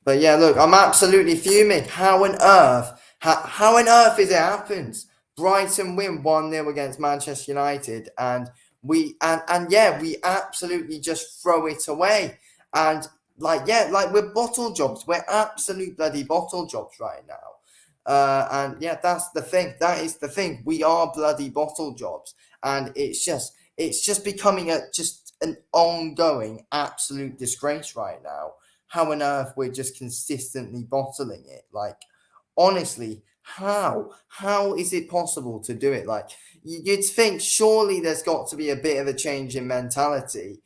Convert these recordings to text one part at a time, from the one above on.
But yeah, look, I'm absolutely fuming. How on earth? How on earth is it happened? Brighton win 1-0 against Manchester United, and we absolutely just throw it away. And like we're bottle jobs. We're absolute bloody bottle jobs right now. And yeah, that's the thing. That is the thing. We are bloody bottle jobs, and it's just becoming just an ongoing absolute disgrace right now. How on earth we're just consistently bottling it? Like, honestly, how is it possible to do it? Like, you'd think surely there's got to be a bit of a change in mentality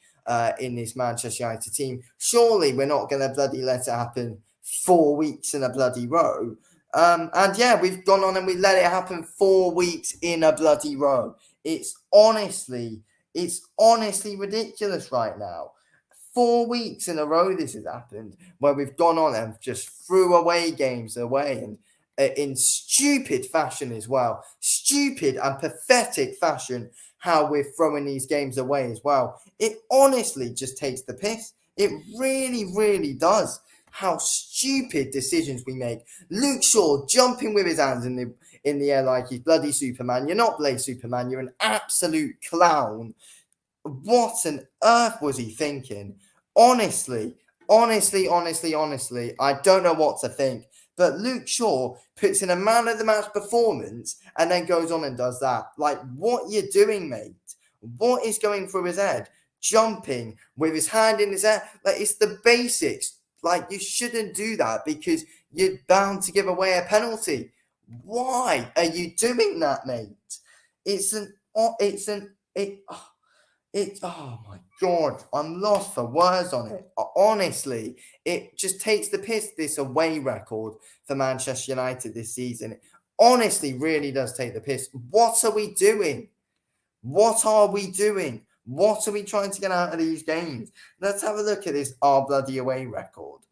in this Manchester United team. Surely we're not going to bloody let it happen 4 weeks in a bloody row. And yeah, we've gone on and we let it happen 4 weeks in a bloody row. It's honestly ridiculous right now. 4 weeks in a row this has happened where we've gone on and just threw away games away, and in stupid fashion as well. Stupid and pathetic fashion how we're throwing these games away as well. It honestly just takes the piss. It really, really does. How stupid decisions we make. Luke Shaw jumping with his hands in the air like he's bloody Superman. You're not Blade Superman. You're an absolute clown. What on earth was he thinking? Honestly, honestly, I don't know what to think. But Luke Shaw puts in a man of the match performance and then goes on and does that. Like, what you doing, mate? What is going through his head? Jumping with his hand in his air. Like, it's the basics. Like, you shouldn't do that because you're bound to give away a penalty. Why are you doing that, mate? It's an it's an it oh my god, I'm lost for words on it. Honestly, it just takes the piss, this away record for Manchester United this season. It honestly really does take the piss. What are we doing? What are we doing? What are we trying to get out of these games? Let's have a look at this our bloody away record.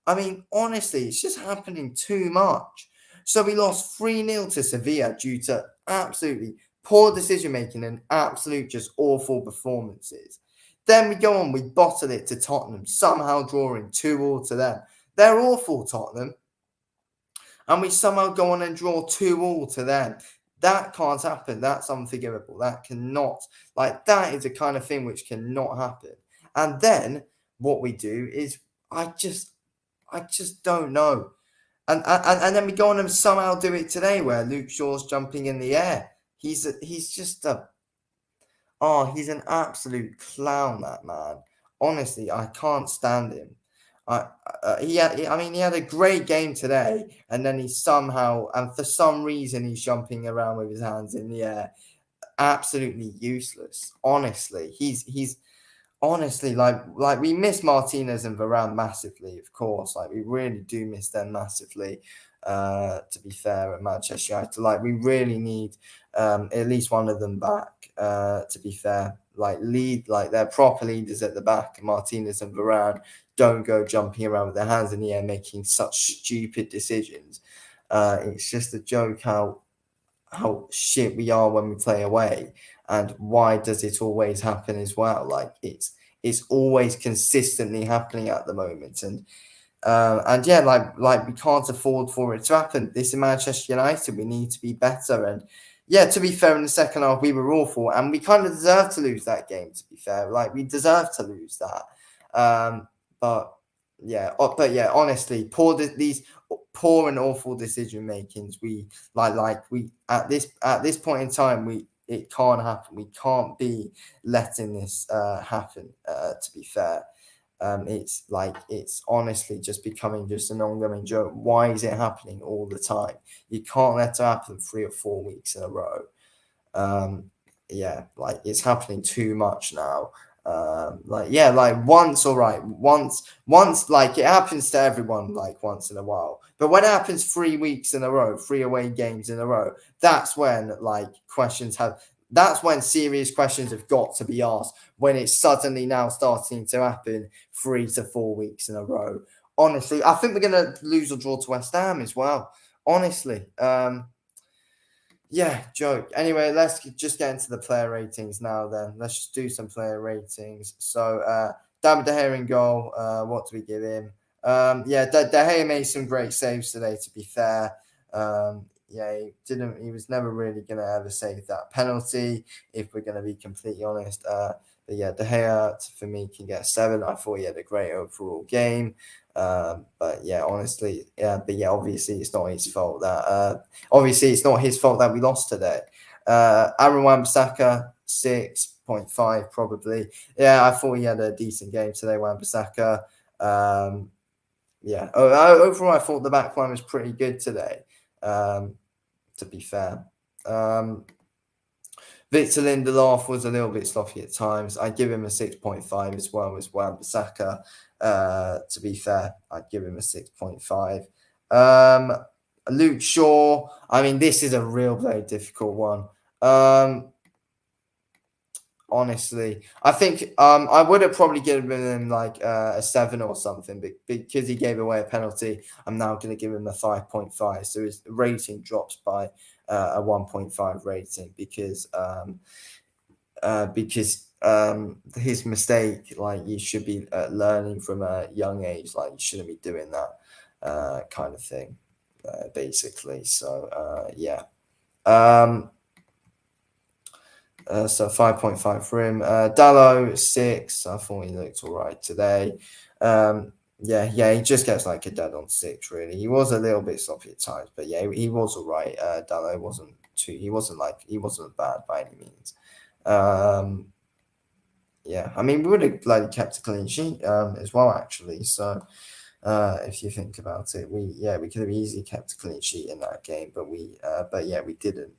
I mean, honestly, it's just happening too much. So we lost 3-0 to Sevilla due to absolutely poor decision making and absolute just awful performances. Then we go on, we bottle it to Tottenham, somehow drawing 2-2 to them. They're awful, Tottenham. And we somehow go on and draw 2-2 to them. That can't happen. That's unforgivable. That cannot, like, that is the kind of thing which cannot happen. And then what we do is, I just don't know. And then we go on and somehow do it today where Luke Shaw's jumping in the air. He's just he's an absolute clown, that man. Honestly, I can't stand him. I mean, he had a great game today, and then he somehow, and for some reason, he's jumping around with his hands in the air. Absolutely useless. Honestly, he's honestly, like we miss Martinez and Varane massively, of course. Like, we really do miss them massively. To be fair, at Manchester United, like, we really need at least one of them back. To be fair, like they're proper leaders at the back. Martinez and Varane don't go jumping around with their hands in the air, making such stupid decisions. It's just a joke how shit we are when we play away, and why does it always happen as well? Like, it's always consistently happening at the moment, and yeah, like we can't afford for it to happen. This is Manchester United. We need to be better. And yeah, to be fair, in the second half we were awful, and we kind of deserved to lose that game. To be fair, like, we deserved to lose that. But yeah, honestly, these poor and awful decision makings. We at this point in time, it can't happen. We can't be letting this happen. To be fair, it's honestly just becoming just an ongoing joke. Why is it happening all the time? You can't let it happen 3 or 4 weeks in a row. Yeah, like, it's happening too much now. Like once, all right, once, like, it happens to everyone, like, once in a while. But when it happens 3 weeks in a row, 3 away games in a row, that's when, like, that's when serious questions have got to be asked. When it's suddenly now starting to happen 3 to 4 weeks in a row. Honestly, I think we're gonna lose or draw to West Ham as well. Honestly, yeah, joke. Anyway, let's just get into the player ratings now then. Let's just do some player ratings. So, David De Gea in goal, what do we give him? Yeah, De Gea made some great saves today. To be fair, yeah, he didn't. He was never really gonna ever save that penalty. If we're gonna be completely honest, but yeah, De Gea for me can get 7. I thought he had a great overall game. But yeah, honestly, yeah, but yeah, obviously it's not his fault that obviously it's not his fault that we lost today. Aaron Wan-Bissaka 6.5 probably. Yeah, I thought he had a decent game today, Wan-Bissaka. Yeah, overall, I thought the back line was pretty good today. To be fair, Victor Lindelof was a little bit sloppy at times. I'd give him a 6.5 as well as Wan-Bissaka. To be fair, I'd give him a 6.5. Luke Shaw. I mean, this is a real very difficult one. Honestly, I think I would have probably given him like a 7 or something, but because he gave away a penalty, I'm now going to give him a 5.5. So his rating drops by a 1.5 rating because his mistake, like you should be learning from a young age, like you shouldn't be doing that kind of thing, basically. So yeah. So 5.5 for him. Dallo 6. I thought he looked all right today. Yeah, he just gets like a dead on 6. Really, he was a little bit sloppy at times, but yeah, he was all right. Dallo wasn't too. He wasn't bad by any means. Yeah, I mean we would have bloody kept a clean sheet as well actually. So if you think about it, we could have easily kept a clean sheet in that game, but yeah we didn't.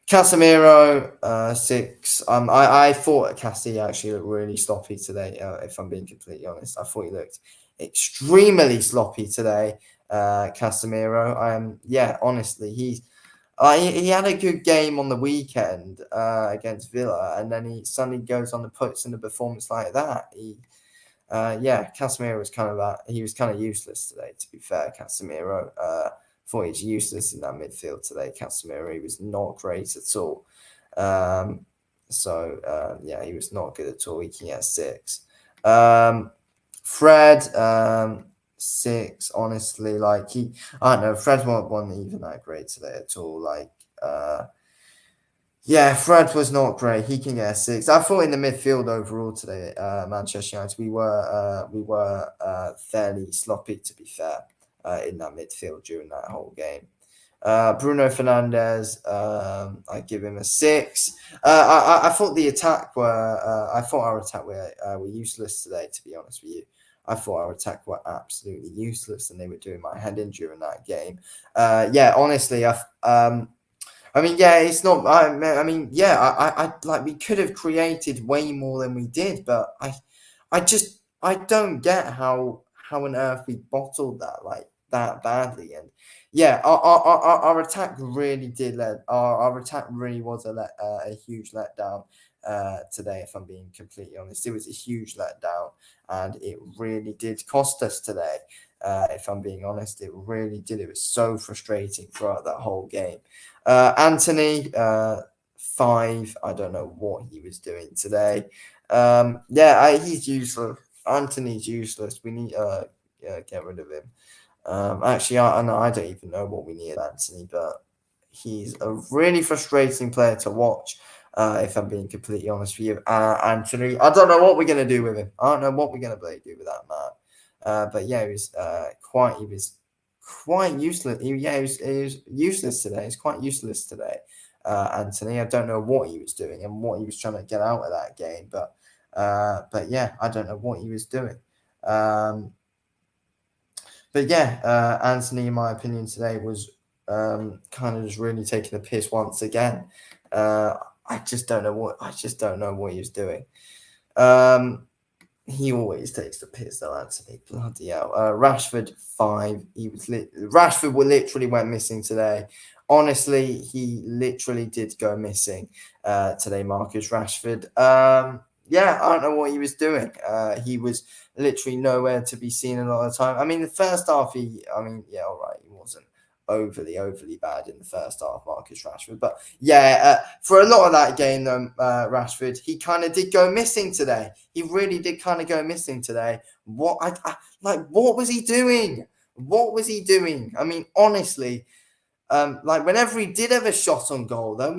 Casemiro, 6. I thought Cassie actually looked really sloppy today. If I'm being completely honest, I thought he looked extremely sloppy today. Casemiro. Yeah, honestly, he had a good game on the weekend against Villa, and then he suddenly goes on and puts in a performance like that. Yeah, Casemiro was kind of he was kind of useless today. To be fair, Casemiro. Thought he's useless in that midfield today. Casemiro, he was not great at all. Yeah, he was not good at all. He can get 6. Fred, 6. Honestly, like I don't know. Fred wasn't even that great today at all. Like, yeah, Fred was not great. He can get a 6. I thought in the midfield overall today, Manchester United, we were fairly sloppy to be fair. In that midfield during that whole game. Bruno Fernandes, I give him a 6. I thought the attack I thought our attack were useless today. To be honest with you, I thought our attack were absolutely useless, and they were doing my head in during that game. Yeah, honestly, I mean, yeah, it's not. I mean, yeah, I like we could have created way more than we did, but I don't get how on earth we bottled that like that badly. And yeah, our attack really did our attack really was a huge letdown today. If I'm being completely honest, it was a huge letdown, and it really did cost us today. If I'm being honest, it really did. It was so frustrating throughout that whole game. Anthony, 5. I don't know what he was doing today. Yeah, he's useless. Anthony's useless. We need get rid of him. Actually, I don't even know what we need Anthony, but he's a really frustrating player to watch. If I'm being completely honest with you, Anthony, I don't know what we're gonna do with him. I don't know what we're gonna do with that man. But yeah, he was quite useless. He was useless today. He's quite useless today. Anthony, I don't know what he was doing and what he was trying to get out of that game, but yeah, I don't know what he was doing. But yeah, Anthony, in my opinion, today was kind of just really taking the piss once again. I just don't know what he was doing. He always takes the piss though, Anthony. Bloody hell. Rashford 5. Rashford literally went missing today. Honestly, he literally did go missing today, Marcus Rashford. Yeah, I don't know what he was doing. He was literally nowhere to be seen a lot of the time. I mean, the first half, yeah, all right, he wasn't overly bad in the first half, Marcus Rashford. But yeah, for a lot of that game, though, Rashford, he kind of did go missing today. He really did kind of go missing today. What was he doing? What was he doing? I mean, honestly, like whenever he did have a shot on goal, though,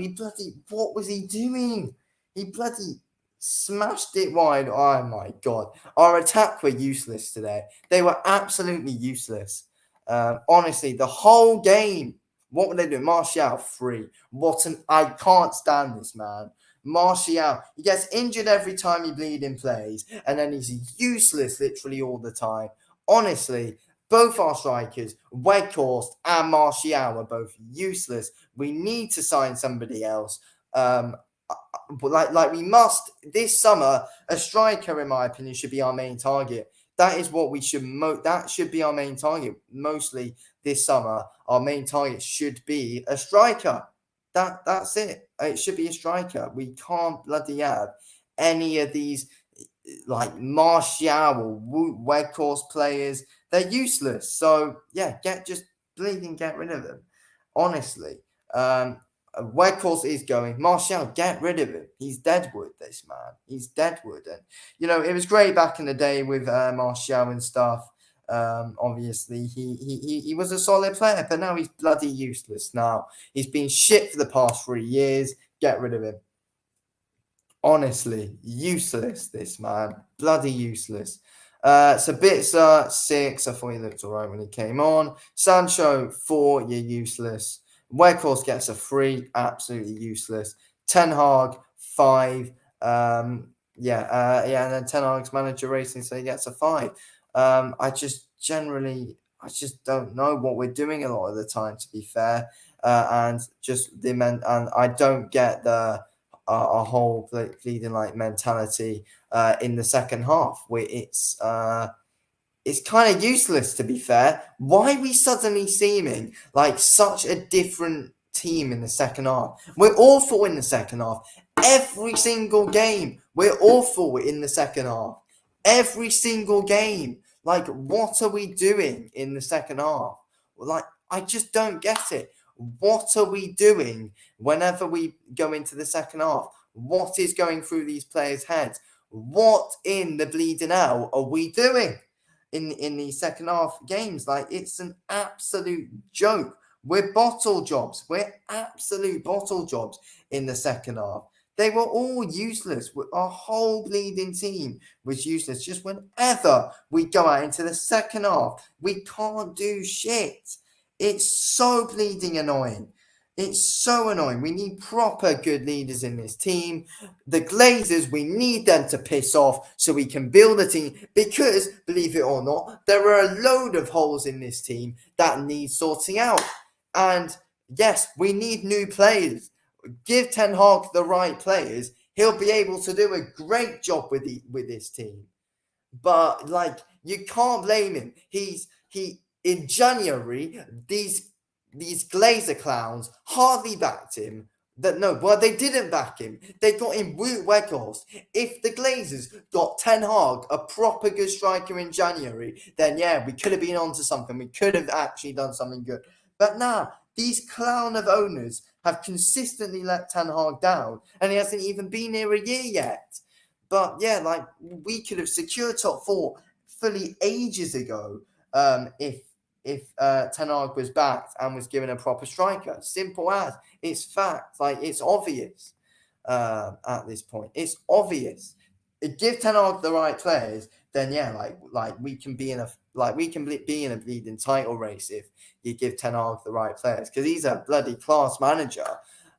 what was he doing? He bloody smashed it wide. Oh my god, our attack were useless today. They were absolutely useless. Honestly, the whole game. What were they doing? Martial free. I can't stand this man. Martial, he gets injured every time he bleeding plays, and then he's useless literally all the time. Honestly, both our strikers, Weghorst and Martial, are both useless. We need to sign somebody else. But we must this summer. A striker, in my opinion, should be our main target. That is what we should. That should be our main target. Mostly this summer, our main target should be a striker. That's it. It should be a striker. We can't bloody have any of these like Martial or Weghorst players. They're useless. So yeah, get rid of them. Honestly, Weghorst is going. Martial, get rid of him. He's deadwood. This man, he's deadwood. And it was great back in the day with Martial and stuff. Obviously, he was a solid player, but now he's bloody useless. Now he's been shit for the past 3 years. Get rid of him. Honestly, useless, this man. Bloody useless. Sabitzer, 6. I thought he looked all right when he came on. Sancho, 4. You're useless. Weghorst gets a 3. Absolutely useless. Ten Hag, 5. And then Ten Hag's manager racing, so he gets a 5. I just don't know what we're doing a lot of the time, to be fair. And I don't get a whole bleeding like mentality in the second half, where it's kind of useless, to be fair. Why are we suddenly seeming like such a different team in the second half? We're awful in the second half. Every single game, we're awful in the second half. Every single game. Like, what are we doing in the second half? Like, I just don't get it. What are we doing whenever we go into the second half? What is going through these players' heads? What in the bleeding hell are we doing in these second half games? Like, it's an absolute joke. We're bottle jobs. We're absolute bottle jobs in the second half. They were all useless. Our whole bleeding team was useless. Just whenever we go out into the second half, we can't do shit. It's so bleeding annoying. It's so annoying. We need proper good leaders in this team. The Glazers, we need them to piss off so we can build a team. Because, believe it or not, there are a load of holes in this team that need sorting out. And yes, we need new players. Give Ten Hag the right players. He'll be able to do a great job with this team. But you can't blame him. In January, these Glazer clowns hardly backed him. They didn't back him. They got him Wout Weghorst. If the Glazers got Ten Hag, a proper good striker in January, then yeah, we could have been onto something. We could have actually done something good. But now, these clown of owners have consistently let Ten Hag down, and he hasn't even been here a year yet. But yeah, we could have secured top 4 fully ages ago if Ten Hag was backed and was given a proper striker. Simple as. It's fact. It's obvious at this point. It's obvious. Give Ten Hag the right players, then yeah, we can be in a bleeding title race if you give Ten Hag the right players, because he's a bloody class manager.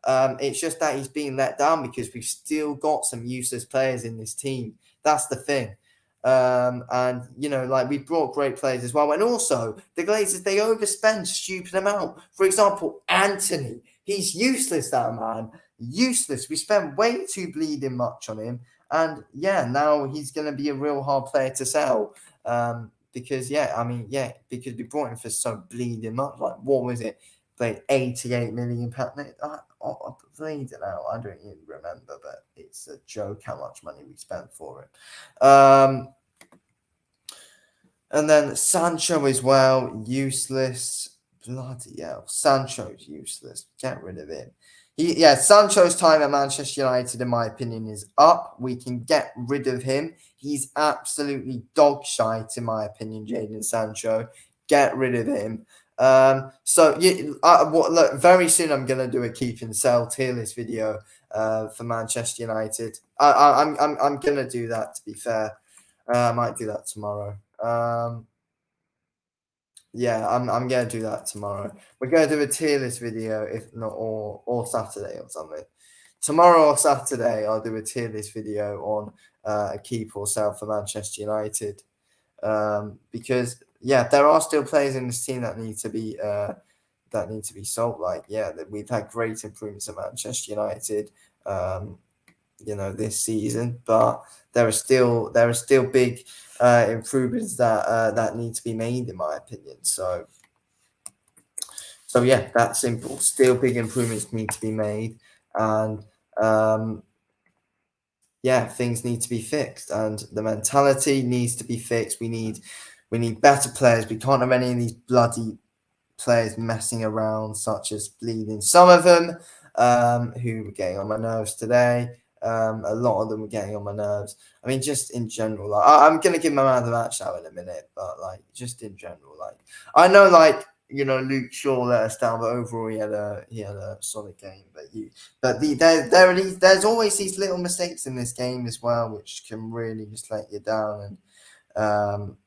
It's just that he's being let down because we've still got some useless players in this team. That's the thing. And we brought great players as well. And also the Glazers, they overspend stupid amount. For example, Anthony, he's useless, that man. Useless. We spent way too bleeding much on him. And yeah, now he's going to be a real hard player to sell. Because we brought him for so bleeding much. What was it? Like 88 million pounds. I bleed it out. I don't even remember, but it's a joke how much money we spent for it. And then Sancho as well, useless. Bloody hell. Sancho's useless. Get rid of him. Sancho's time at Manchester United, in my opinion, is up. We can get rid of him. He's absolutely dog shite, in my opinion, Jadon Sancho. Get rid of him. Look, very soon I'm gonna do a keep and sell tier list video for Manchester United. I'm gonna do that, to be fair. I might do that tomorrow. I'm gonna do that tomorrow. We're gonna do a tier list video, if not, or Saturday or something. Tomorrow or Saturday, I'll do a tier list video on a keep or sell for Manchester United. Because there are still players in this team that need to be sold. That we've had great improvements at Manchester United, this season, but there are still big improvements that need to be made, in my opinion. So that's simple. Still big improvements need to be made, and things need to be fixed, and the mentality needs to be fixed. We need better players. We can't have any of these bloody players messing around, such as Bleeding. Some of them who were getting on my nerves today. A lot of them were getting on my nerves. I mean, just in general, I'm gonna give my man of the match now in a minute, but just in general, I know, Luke Shaw let us down, but overall he had a solid game. There's always these little mistakes in this game as well, which can really just let you down. And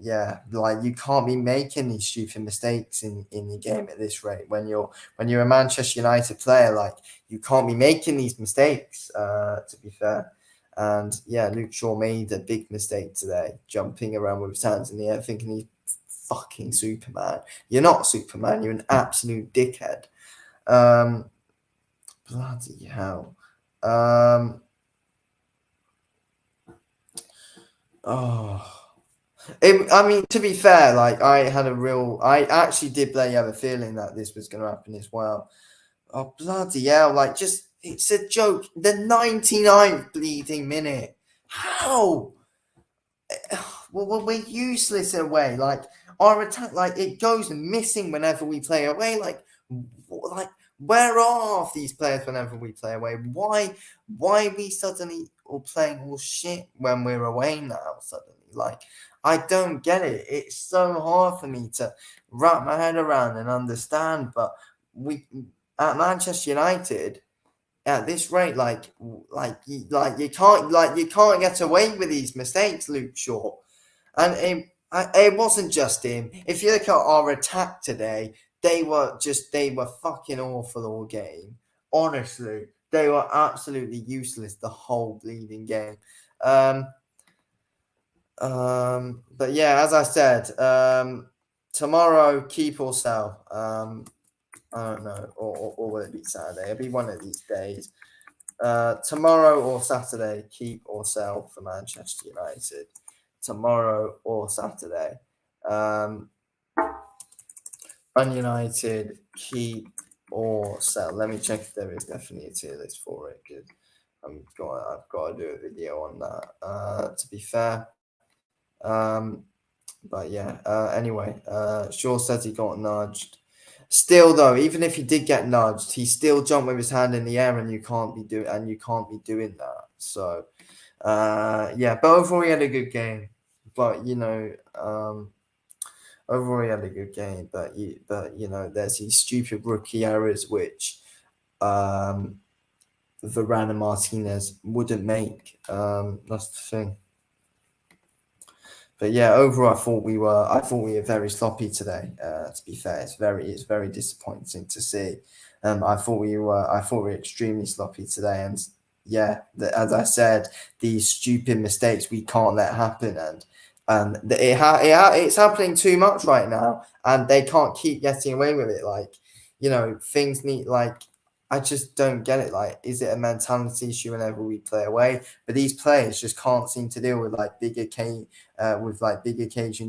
you can't be making these stupid mistakes in your game at this rate. When you're a Manchester United player, you can't be making these mistakes, to be fair. And Luke Shaw made a big mistake today, jumping around with his hands in the air, thinking he's fucking Superman. You're not Superman, you're an absolute dickhead. Bloody hell. To be fair, I actually did have a feeling that this was going to happen as well. Oh, bloody hell. It's a joke. The 99th bleeding minute. How? Well, we're useless away. Our attack, it goes missing whenever we play away. Where are half these players whenever we play away? Why are we suddenly all playing all shit when we're away now, suddenly? I don't get it. It's so hard for me to wrap my head around and understand. But we at Manchester United, at this rate, you can't get away with these mistakes, Luke Shaw. And it wasn't just him. If you look at our attack today, they were fucking awful all game. Honestly, they were absolutely useless the whole bleeding game. But as I said, tomorrow keep or sell. I don't know, or will it be Saturday? It'll be one of these days. Tomorrow or Saturday, keep or sell for Manchester United. Tomorrow or Saturday. United, keep or sell. Let me check if there is definitely a tier list for it, because I've got to do a video on that. To be fair. Anyway, Shaw says he got nudged. Still, though, even if he did get nudged, he still jumped with his hand in the air, and you can't be doing that. So, but overall he had a good game. But overall he had a good game. But there's these stupid rookie errors which Varane and Martinez wouldn't make. That's the thing. But overall, I thought we were very sloppy today. To be fair, it's very disappointing to see. I thought we were extremely sloppy today, and as I said, these stupid mistakes we can't let happen, and it's happening too much right now, and they can't keep getting away with it. Things need I just don't get it. Is it a mentality issue whenever we play away? But these players just can't seem to deal with big occasion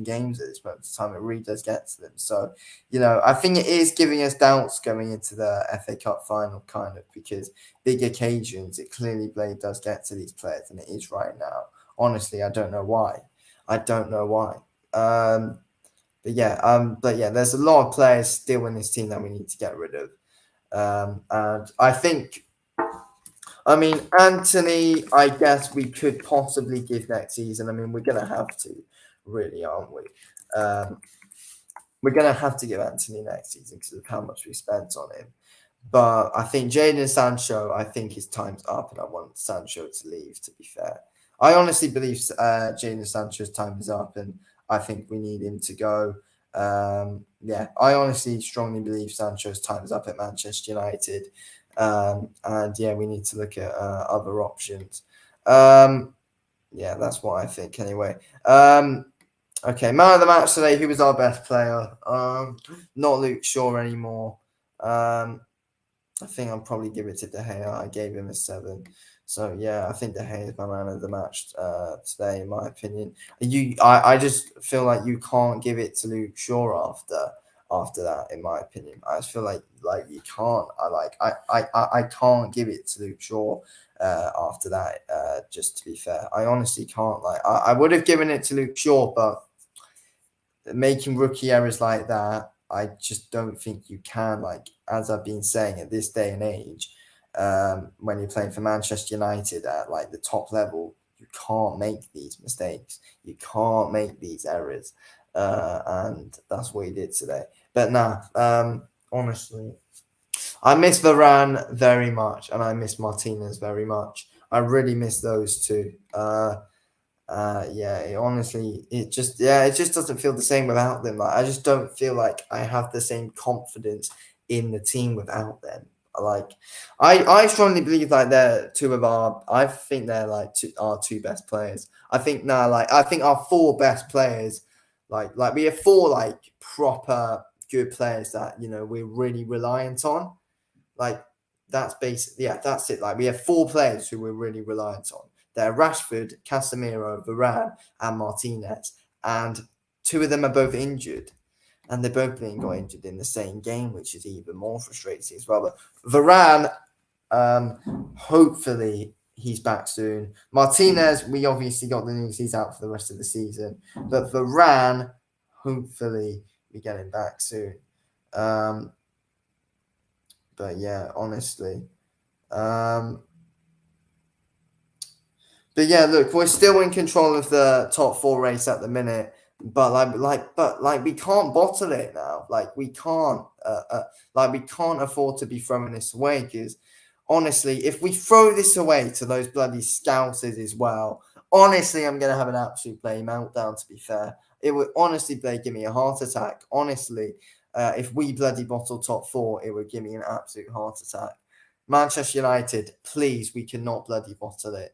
games at this moment in time. It really does get to them. So, I think it is giving us doubts going into the FA Cup final, kind of, because big occasions, it clearly does get to these players, and it is right now. Honestly, I don't know why. but yeah, there's a lot of players still in this team that we need to get rid of. And I think, I mean, Anthony, I guess we could possibly give next season. I mean, we're gonna have to, really, aren't we? Um, we're gonna have to give Anthony next season because of how much we spent on him. But I think Jadon Sancho, I think his time's up, and I want Sancho to leave. To be fair, I honestly believe Jadon Sancho's time is up, and I think we need him to go. Yeah, I honestly strongly believe Sancho's time is up at Manchester United, and yeah, we need to look at other options. Yeah, that's what I think anyway. Okay, man of the match today. Who was our best player? Not Luke Shaw anymore. I think I'll probably give it to De Gea. I gave him a 7. So yeah, I think De Gea is my man of the match today, in my opinion. I just feel like you can't give it to Luke Shaw after that, in my opinion. I just feel like you can't. I can't give it to Luke Shaw after that. Just to be fair, I honestly can't. Like I would have given it to Luke Shaw, but making rookie errors like that, I just don't think you can. Like as I've been saying, at this day and age, when you're playing for Manchester United at like the top level, you can't make these mistakes. You can't make these errors, and that's what he did today. But nah, honestly, I miss Varane very much, and I miss Martinez very much. I really miss those two. Yeah, honestly, it just doesn't feel the same without them. Like I just don't feel like I have the same confidence in the team without them. Like I strongly believe like they're two of our I think they're like our two best players. I think now like I think our four best players, like we have four like proper good players that we're really reliant on. Like that's basically yeah, that's it. Like we have four players who we're really reliant on. They're Rashford, Casemiro, Varane, and Martinez, and two of them are both injured, and they're both being got injured in the same game, which is even more frustrating as well. But Varane, hopefully he's back soon. Martinez, we obviously got the news he's out for the rest of the season, but Varane, hopefully we get him back soon. But yeah, honestly. But yeah, look, we're still in control of the top four race at the minute, but like we can't bottle it now. Like we can't afford to be throwing this away because honestly, if we throw this away to those bloody scousers as well, honestly, I'm gonna have an absolute bloody meltdown. To be fair, it would honestly give me a heart attack. Honestly, if we bloody bottle top four, it would give me an absolute heart attack. Manchester United, please, we cannot bloody bottle it.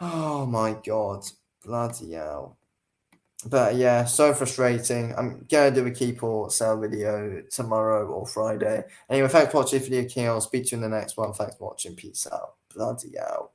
Oh my god, bloody hell. But yeah, so frustrating. I'm gonna do a keep or sell video tomorrow or Friday. Anyway, thanks for watching this video, King. I'll speak to you in the next one. Thanks for watching. Peace out. Bloody hell.